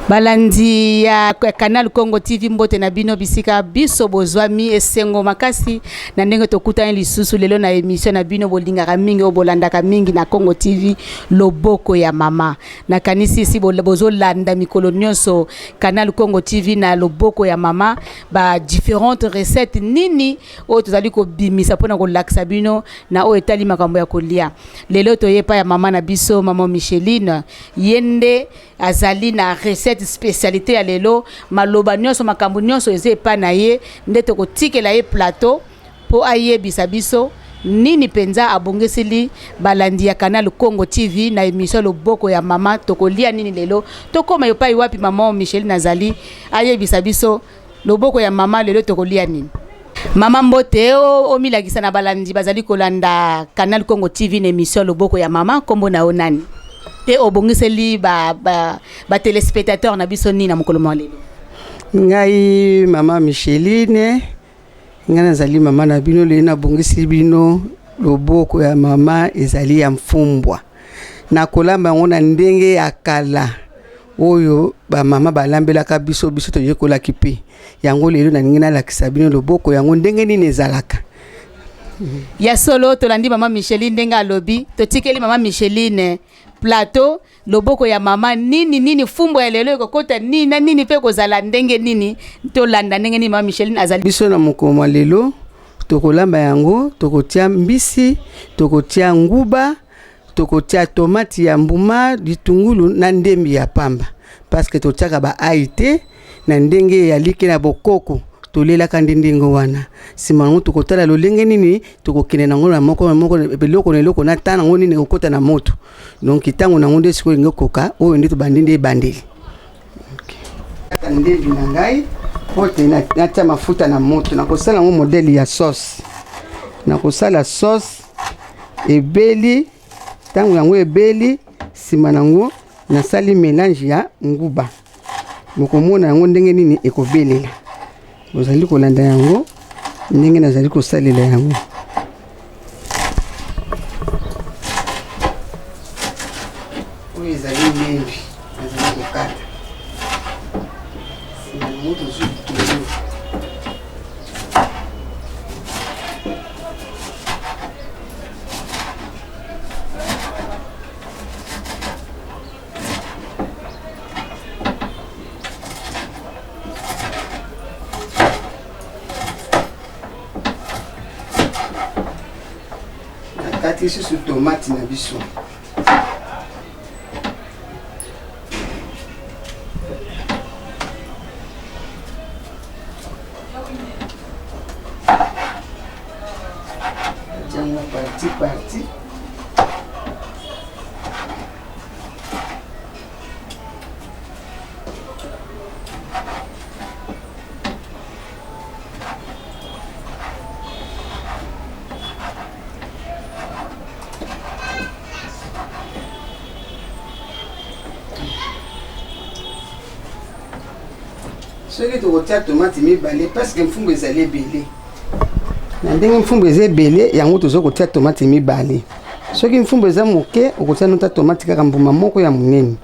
Balandi ya Canal Congo TV mbote na bino bisika biso bozwami esengo makasi na ndenge tokuta lisusu lelo na émission na bino bolingaka mingi obolandaka mingi na Congo TV loboko ya mama na kanisi si bozolanda mikolo nyonso Canal Congo TV na loboko ya mama ba différentes recettes nini o tozali ko bimisa pona ko laksa bino na o etali makambo ya kolia lelo toyepa ya mama na biso mama Micheline yende azali na recette spécialité ya lelo maloba nyonso makambo nyonso eze pa na ye ndete ko tikela ye plateau po ayebisa biso nini penza abongeseli balandi ya Canal Congo TV na émission loboko ya mama tokolia nini lelo tokoma yopai wapi mama Micheline azali ayebisa biso loboko ya mama lelo tokolia nini mama mbote o milakisa na balandi bazali kolanda Canal Congo TV na émission loboko ya mama kombo na onani te obongiseli ba téléspectateurs na biso ni na mokolo lelo ngai mama Micheline ngana zali mama na bino le na bongisi bino loboko ya mama ezali ya mfumbwa na kolamba ngona ndenge ya kala oyo ba mama balambelaka biso to yekola kipe yango lelo na ngina lakisa bino loboko yango ndenge nini ezalaka ya solo tolandi mama Micheline ndenge alobi totikeli mama Micheline plateau loboko ya mama nini fumbo ya lelo kokota nini pe kozala ndenge nini tolanda ndenge nini mama Micheline azali biso na mokoma lelo tokolamba yango tokotia mbisi tokotia nguba tokotia tomate ya mbuma ditungulu na ndembi ya pamba parce que totiaka ba aite na ndenge ya like na bokoko tolela kandindengo wana simango tukotala lolenge nini tukokene nango na moko beloko na eloko na tana ngoni ne kokota na moto donc itango na ngonde siko ngokoka oyo ndi to bandinde bandeli okay ndeli na ngai pote na tia mafuta na moto na kosala ngo modeli ya sauce na kosala sauce ebeli tango yango ebeli simanango na sali mélange ya nguba mokomona yango ndenge nini ekobelela bozali kolanda yango ndenge nazali kosalela yango oyo ezali membi nazali kokata moto sur tomate na biso jango parti soki tokotia tomate mibale parce que mfumbu ezali ebele na ndenge mfumbu eza ebele yango tozokotia tomate mibale soki mfumbu eza moke okotia nota tomate kaka mbuma moko ya monene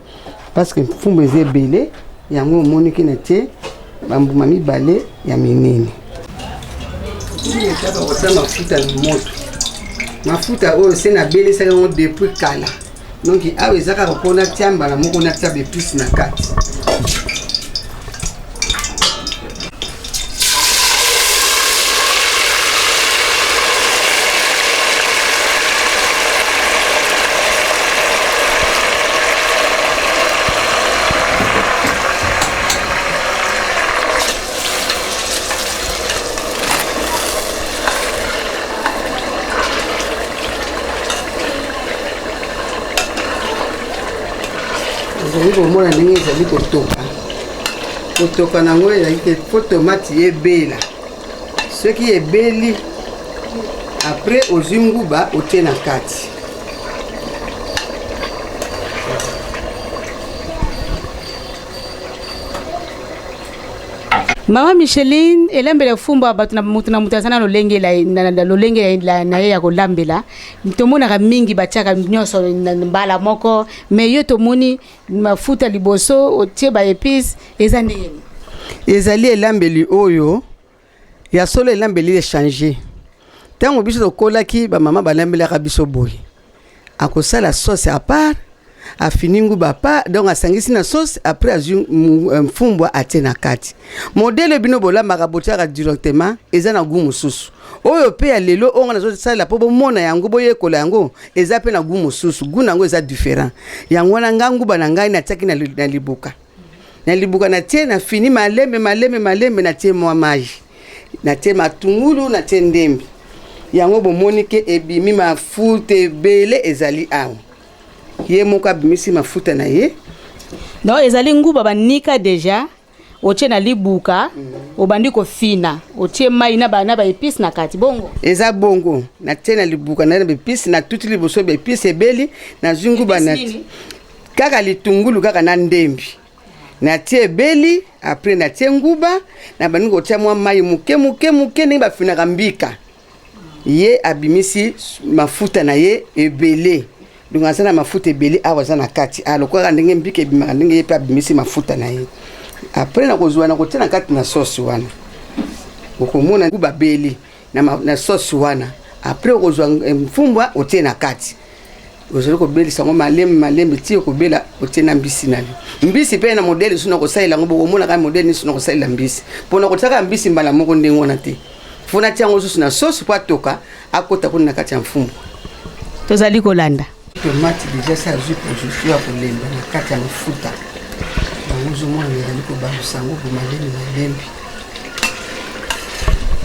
parce que mfumbu eza ebele yango omoniki na tie bambuma mibale ya minene okotia mafuta na moto mafuta oyo se na belisaka yango depuis kala donc awa eza kaka mpona tia mbala moko na tia bepusi na kati komona ndenge ezali kotoka nango ezali po tomate ebela soki ebeli après ozwi nguba otie na kati Mama Micheline elambela fumba batu na mutu na mutasana lolenge la lolenge la na ya kolambela tomona ka mingi bachaka nyoso mbala moko mais yo tomoni mafuta liboso otie ba épices ezandeni ezali elambeli oyo ya solo elambeli changer tango biso tokolaki ba mama balambela ka biso boye akosala sauce à part a fini nguba pa donc asangisi na sauce après azu mfumbwa atena kati modèle bino bolamba botiaka directement eza na goût mususu oyo pe ya lelo onga nazo sala po bomona yango boyekola yango eza pe na goût mususu goût nango eza différent yango na nguba na ngai na tiaki na libuka na tie na fini malembe na tie mwa maji na tie matungulu na tie ndembi yango bomoni ke ebimi mafuta ebele ezali awo ye moko abimisi mafuta na ye non ezali nguba banika deja otie na libuka obandi ko fina otie mai na ba épices na kati bongo eza bongo na tie na libuka na épices na tuti liboso ba épices ebeli na zunguba na kaka litungulu kaka na ndembi na tie ebeli après na tie nguba na bandi ko tia mwa mai muke ni ba fina kambika ye abimisi mafuta na ye ebele donc asana mafuta ebele awaza na kati alokwa ndenge mbike ebimaka ndenge yepe abimisi mafuta na ye après na kozwa na kotia na kati na sauce wana okomona nguba beli na sauce wana après kozwa mfumbwa otie na kati ozali kobelisa ngo malembe ti okobela otie na mbisi na mbisi pe na modèle suna kosalela ngo bokomona ka modèle suna kosalela mbisi pona kotaka mbisi mbala moko ndenge wana te fona tiango susu na sauce po atoka akota kuna kati ya mfumbwa tozali kolanda tomate déjà ça azu pour ya kolemba na kati ya mafuta bango mwana ezali kobalusa ngo malembe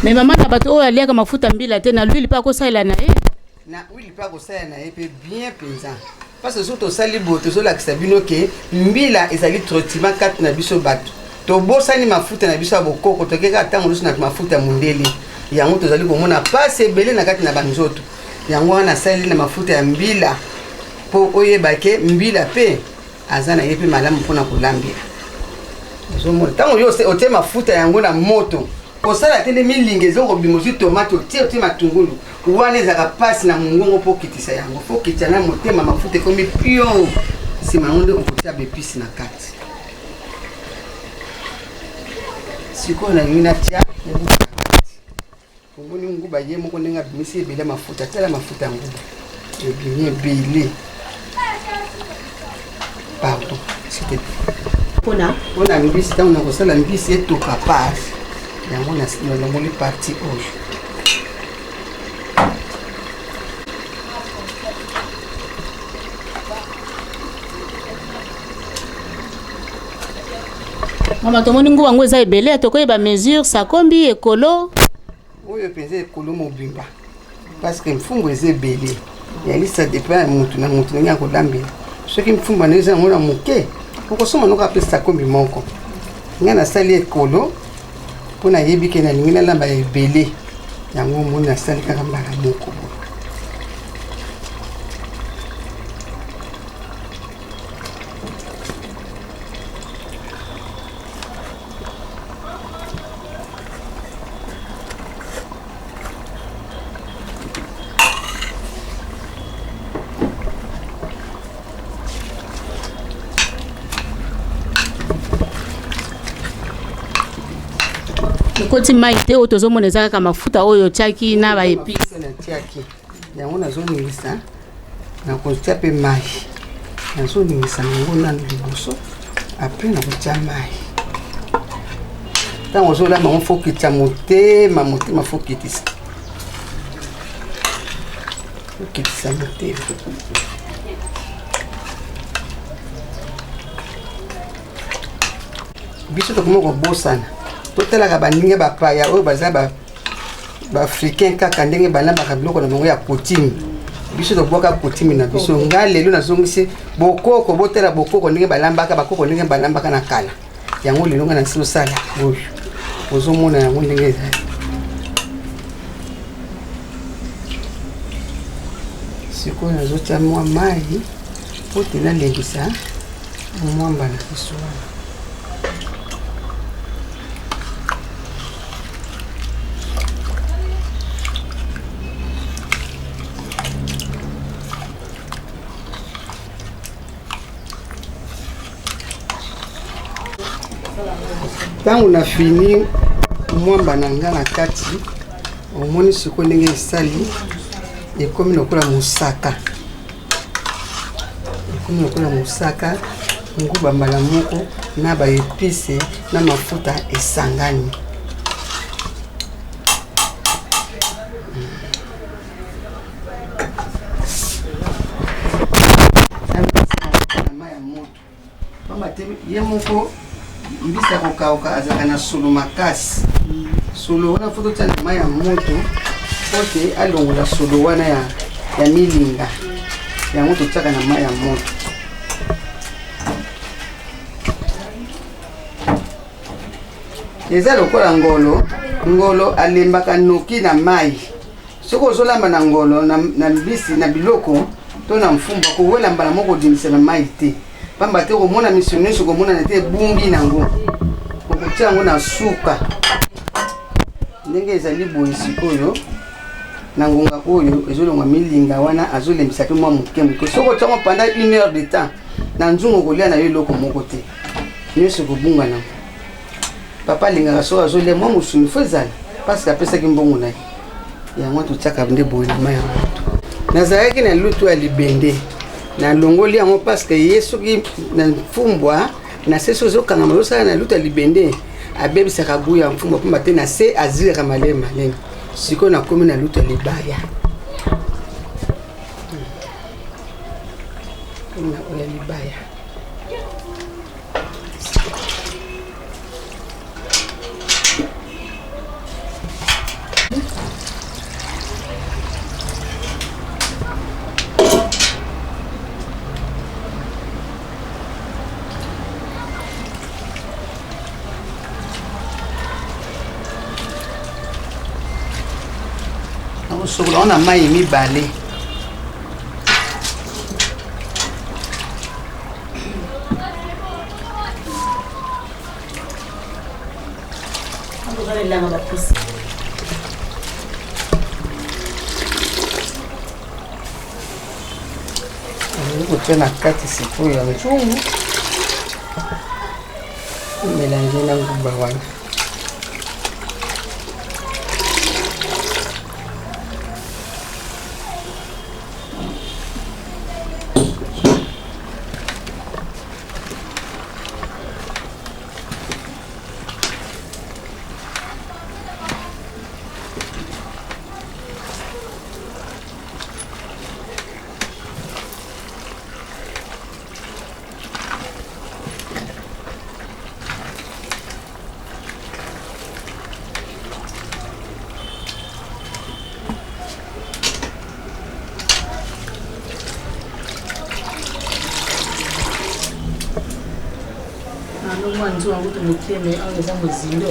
mais mama na bato oyo aliaka mafuta mbila te na l'huile pa kosalela na ye na huile pa kosalela na ye pe bien pesant parce que surtout sali boto so la kisabino ke mbila ezali traitement kati na biso bato to bosani mafuta na biso bokoko tokeka tango lusu na mafuta mundele yango tozali komona passe ebele na kati na banzoto yango wana sali na mafuta ya mbila po oyebake mbila pe azana yepe malamu mpona kolambia zomona tango yo otie mafuta yango na moto kosala tende milingi ezoko bimozi tomate otie matungulu wana ezaka pasi na mungongo po kitisa yango po kitisa na motema mafuta ekomi pio nsima yango nde okotia bepisi na kati sikoyo na lingi natia omoni nguba ye moko ndenge abimisi ebele mafuta tala mafuta ya nguba ebimi ebele pardon c'était pona mbisi ntango na kosala mbisi etoka pasi yango nalongoli parti oyo mama tomoni nguba ngo eza ebele tokoyeba mesure sakombi ekolo oyo mpenza ekolo mobimba parce que mfungo eza ebele yalisa dépend ya mutu na mutu ndenge akolambela soki mfumba na eza yango na moke okosoma noko apesa kombi moko nga nasali ekolo mpo nayebi ke nalingi nalamba ya ebele yango omoni nasali kaka mbala moko koti mai te oyo tozomona eza kaka mafuta oyo tiaki na ba épices natiaki yango nazoningisa nakotia mpe mai nazoningisa nango nano liboso apres nakotia mai ntango ozolamba ngo fokitisa motema fokitisa motema biso tokoma kobosana totalaka bandenge bapaya oyo baza baafricain kaka ndenge balambaka biloko na bango ya kotimi biso tobwaka kotimi na biso nga lelo nazongisi bokoko botala bokoko ndenge balambaka bakoko ndenge balambaka na kala yango lelo nga nasi osala oyo ozomona yango ndenge ezali sikoyo nazotia mwa mai po te nalengisa mwamba na biso wana Tant on a fini mwamba na nga na kati omoni siko ndenge esali ekomi lokola mosaka nguba mbala moko na ba épices na mafuta esangani ye moko mbisi ya kokauka azalaka na solo makasi solo wana foto tia na mai ya moto pote alongola solo wana ya milinga yango totiaka na mai ya moto eza lokola ngolo alembaka noki na mai soki ozolamba na ngolo na mbisi na biloko to na mfumba kowela mbala moko odimisa na mai te pamba te komona misio nyonso komona te ebumbi nango okotia yango na suka ndenge ezali boye sikoyo na ngonga oyo ezolongwa milinga wana azolembisa mpe mwa moke moke soki otiango pendant 1 heure de temps na nzungu kolia na yo eloko moko te nyonso kobunga nango papa alingaka soki azolia mwa mosuni fo ezala parceke apesaki mbongo na ye yango totiaka nde boye na mai ya moto nazalaki na lutu ya libende na longoli yango parceke ye soki na mfumbwa na se soki ozokangama ozosala na lutu ya libende abebisaka gu ya mfumbwa mpomba te na se azilaka maleme sikoyo nakomi na lutu ya libaya oya libaya sokola wana mai mibale kotia na kati sikoyo ya nzungu melange na nguba wana mwanzo wangu tumekeme au za mzindo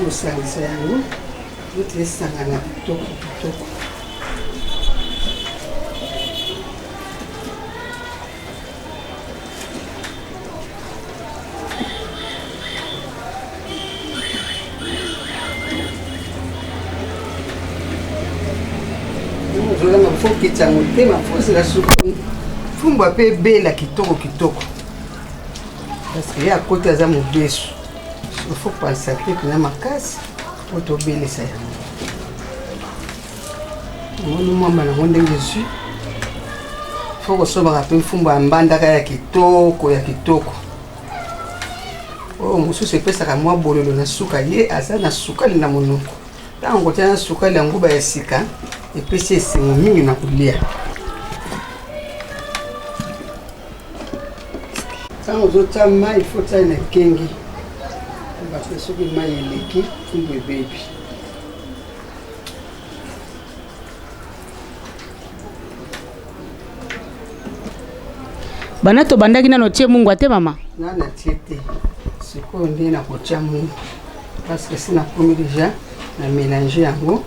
osangisa yango ete esangana kitoko kitoko ozolanga fo okitya motema fo osila suku fumbwa mpe ebela kitoko kitoko parceke ye akoti aza mobesu il faut penser que tu n'as ma casse pour t'obéir ça. Moi na monde dessus. Faut que ça me rappelle fumba mbanda ya kitoko ya kitoko. Oh musu se pesa ka mwa bololo na suka ye asa na suka na monoko. Tango tena suka ya nguba ya sika epesi esengo mingi na kulia. Tango zota mai faut ta na kengi. Parce que ce qui m'a élevé, c'est le bébé. Bana to bandaki na notie Mungu ate mama. Na tiete. Siko ndi na kotia Mungu. Parce que sina komi déjà na mélanger yango,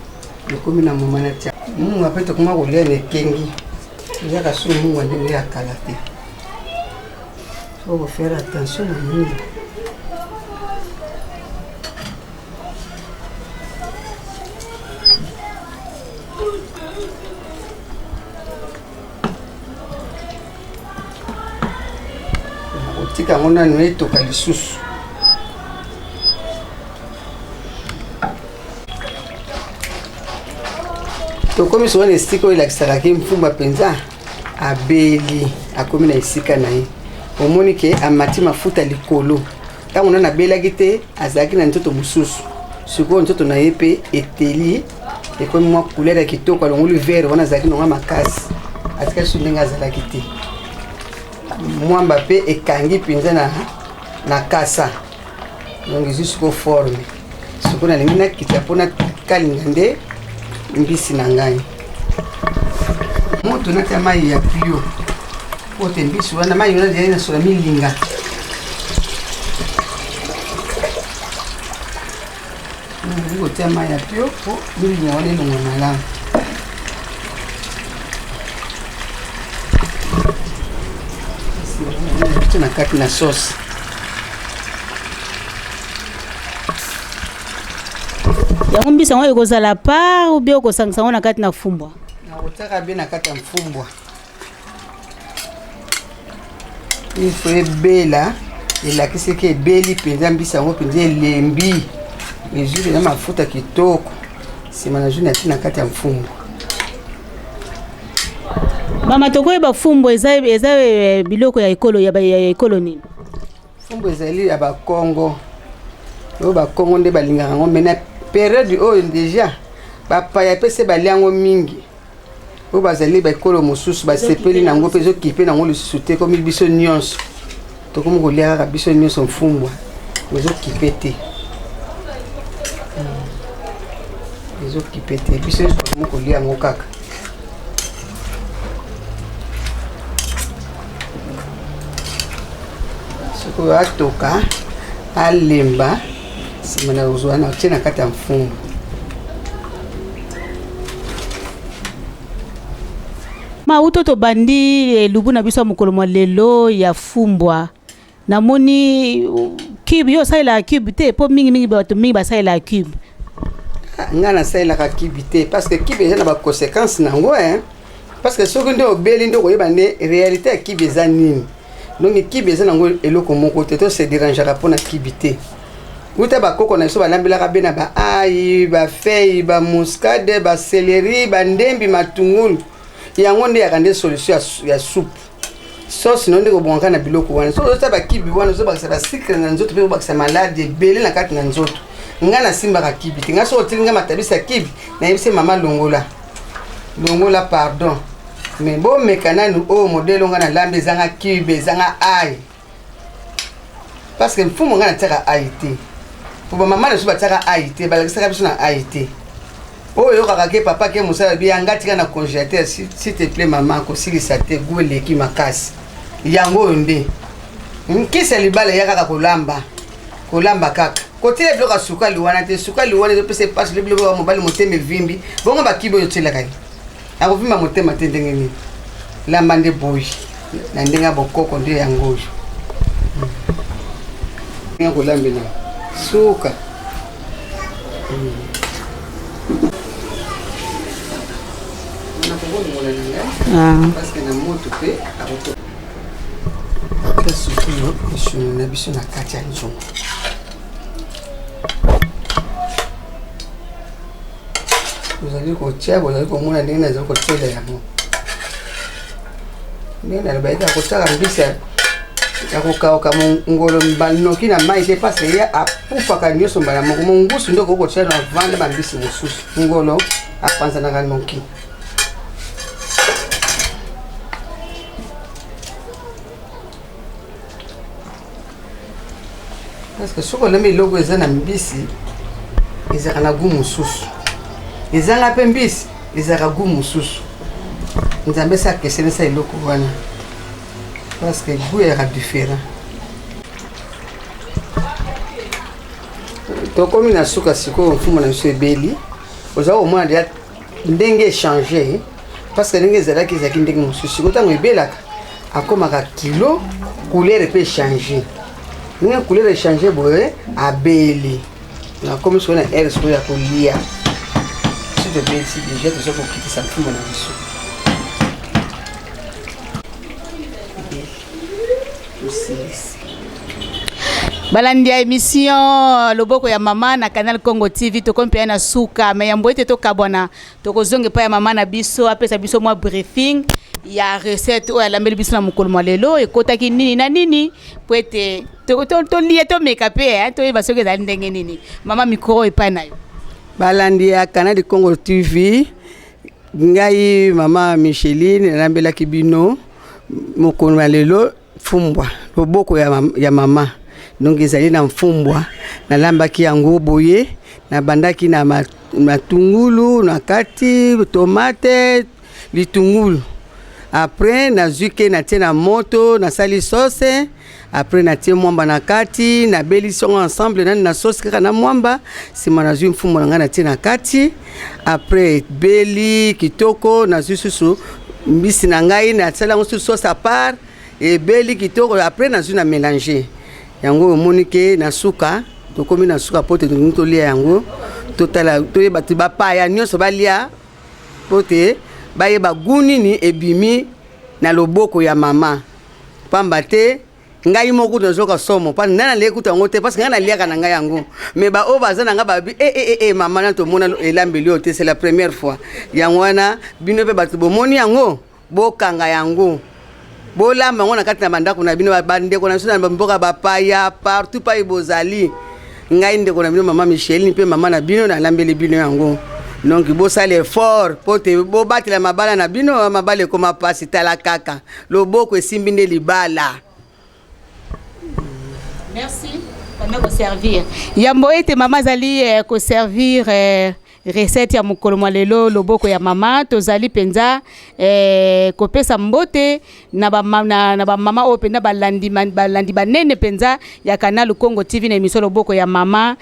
le komi na mama na tia. Mungu apete kuma kolia ne kengi. Déjà ka su Mungu ndi ya kalate. Faut faire attention à Mungu. Tika ngona nwe toka lisusu. Tokomi so ne stiko ila kisaraki mfumba penza abeli akomi na isika na ye. Omoni ke amati mafuta likolo. Tango na bela gite azaki na ntoto mususu. Siko ntoto na yepe eteli ekomi mwa couleur ya kitoko alongoli vert wana azaki na makasi. Atika sulinga zalaki te. Mwamba pe ekangi pinza na kasa. Donc jusqu'au forme. Siko na lingina kitapona kalingande mbisi na ngai. Moto na kama ya pio. Pote mbisi wana mai wana dia na sola milinga. Ngo tema ya pio po milinga wana ndo ngona. Na kati na sauce. Ya mbisa ngo ekozala pa ou bien okosangisa ngo na kati na fumbwa. Na otaka bien na kati ya mfumbwa. Il faut bela elakisi ke beli penza mbisa ngo penza lembi. Mezuri na mafuta kitoko. Sima na juni atina kati ya mfumbwa. Mama toko eba fumbo eza biloko ya ekolo ya ekolo nini? Fumbo ezali ya ba Congo. Yo ba Congo nde balingaka ngo mena période oyo déjà ba paya pese baliango mingi. Yo bazali ba ekolo mosusu ba sepeli nango pezo kipe nango lisusu te comme biso nyonso. Toko mo kolia ka biso nyonso mfumbwa. Pezo kipe te. Pezo kipe te biso mo kolia ngo kaka. Siko atoka alemba simana uzwana tena kata mfumo. Ma utoto bandi lubu na biso mukolo mwa lelo ya fumbwa. Namoni cube yo saila cube te po mingi bato mingi ba saila cube. Ngana saila ka cube te parce que cube eza na ba conséquences nango parce que soki ndo obeli ndo koyeba ne réalité ya cube eza nini. Donc kibe eza nango eloko moko te to se dérangera pona kibité. Uta ba koko na so ba lambela ka bena ba ai ba feuille ba muscade ba céleri ba ndembi matungulu. Yango nde yakande solution ya soupe. Sauce non de ko bonka na biloko wana. So ta ba kibi wana so ba sa ba sucre na nzoto pe ba sa malade belé na kati na nzoto. Ngana simba ka kibité. Nga so otilinga matabisa kibi na yebise mama longola. Longola pardon. Mais bon mécanane au modèle on a lambe zanga kibe zanga ai parce que mfumo ngana teka aité pour maman ne soit teka aité balakisa biso na aité oh yo kaka ke papa ke musala bi angati kana congélateur s'il te plaît maman ko silisa te gole ki makasi yango nde nkisa libala ya kaka kolamba kaka kotile bloka sukali wana te sukali wana to pese passe le bloka wa mobile moteme vimbi bongo ba kibo yo tila kai ako vima motema te ndenge nini lamba nde boyi na ndenga bokoko nde yango oyo nga kolambela suka na kobomola nanga parce que na moto pe akoto suki yo eshono na biso na kati ya nzongo uzali kotia bozali komona ndenge nazali kotela yango ndenge nalobaika kotala mbisa ya kokauka ngolo mbanoki na mai te parce que ya apufaka nyonso mbala moko mongusu nde okokotia na vanda bambisi mosusu ngolo apanzanaka noki parce que soki olembi eloko eza na mbisi ezalaka na gu mosusu ezanga pe mbisi ezalaka gu mosusu nzambe sa kesenesa eloko wana parce que goût est différent. Tokomi na suka siko mfumo na biso ebeli oza omona deja ndenge échanger parce que ndenge ezalaki ezalaki ndenge mosusu siko ntango ebelaka akomaka kilo couleur epe échanger ndenge couleur échanger boye abeli nakomi siko na aire siko ya kolia si tobelisi deja toza kokitisa mfumo na biso balandi ya émission loboko ya mama na Canal Congo TV tokompia na suka mais yambo ete tokabwana tokozonge pa ya mama na biso apesa biso mwa briefing ya recette oyo alambeli biso na mokolo mwa lelo ekotaki nini na nini po ete tolie tomeka mpe toyeba soki ezali ndenge nini mama mikro epai na yo balandi ya Canal Congo TV ngai mama Micheline nalambelaki bino mokolo mwa lelo fumbwa loboko ya mama donc ezali na mfumbwa nalambaki yango boye nabandaki na matungulu na kati tomate litungulu après nazuke natie na moto nasali sauce après natie mwamba na kati nabelisi yango ensemble nani na sauce kaka na mwamba sima nazwi mfumbwa na ngai natie na kati après beli kitoko nazwi susu mbisi na ngai nasala yango susu sauce à part ebeli kitoko après nazwi na mélanger yango omonike na suka tokomi na suka pote tolia yango totala toyeba bapaya nyonso balia pote bayeba guni ni ebimi na loboko ya mama pamba te ngai moko tozoka somo pa nana lekuta yango te parce que ngai naliaka na ngai yango mais ba o baza na ngai babi mama na tomona elambeli o te c'est la première fois yango wana bino pe batu bomoni yango bokanga yango bola mango na kati na bandako na bino bandeko na sona mboka bapaya partout pa ibozali ngai ndeko na bino mama Micheline pe mama na bino na lambeli bino yango donc bo sale effort pote bo batela mabala na bino mabale koma pasi tala kaka loboko esimbi nde libala. Merci pour servir yambo ete mama zali ko servir recette ya mokolo mwa lelo loboko ya mama tozali penza kopesa mbote na ba mama o penza balandi banene penza ya Canal Congo TV na émission loboko ya mama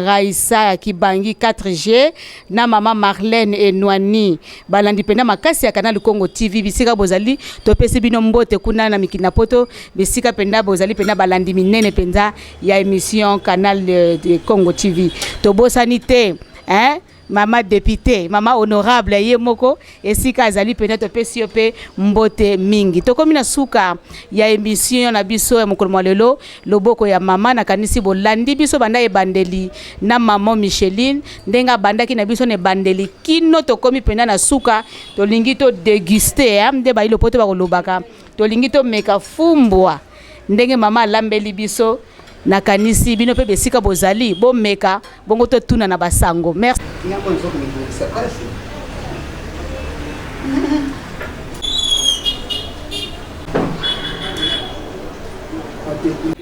Raissa Kibangi 4G na mama Marlène Enwani balandi penza makasi ya Canal Congo TV bisika bozali topesi bino mbote kuna na mikina poto bisika penza bozali penza balandi minene penza ya émission Canal de Congo TV tobosani te mama député mama honorable ye moko esika azali peut-être pesi pe mbote mingi tokomi na suka ya émission na biso ya mokolo mwa lelo loboko ya mama na kanisi bolandi biso banda e bandeli na mama Micheline ndenga bandaki na biso ne bandeli kino tokomi penda na suka tolingi to déguster nde ba ilo poto ba kolobaka tolingi to meka fumbwa ndenge mama lambeli biso na kanisi bino pe besika bozali bo meka bongo to tuna na basango. Merci.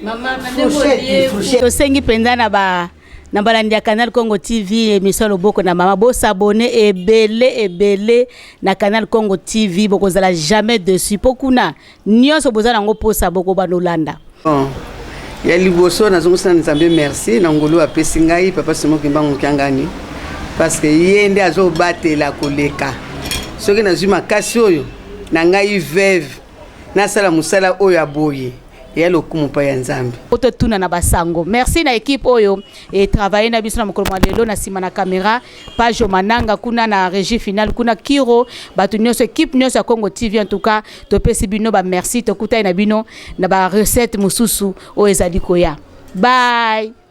Mama tosengi penda na balandi ya Canal Congo TV émission loboko na mama bo s'abonner ebele na Canal Congo TV bokozala jamais dessus pokuna nyonso bozala ngo posa boko banolanda. Ya liboso nazongosana nzambe merci na ngolo apesi ngai papa Simon Kimbangu Kiangani parce que yende azobatela koleka soki nazwi makasi oyo na ngai veve nasala musala oyo aboye ya lokumu pa ya nzambe oto tuna na basango. Merci na équipe oyo et travailler na biso na mokolo mwa lelo na sima na caméra page mananga kuna na régie finale kuna Kiro batu nyonso équipe nyonso ya Congo TV en tout cas topesi bino ba merci tokutai na bino na ba recette mususu o ezali koya. Bye.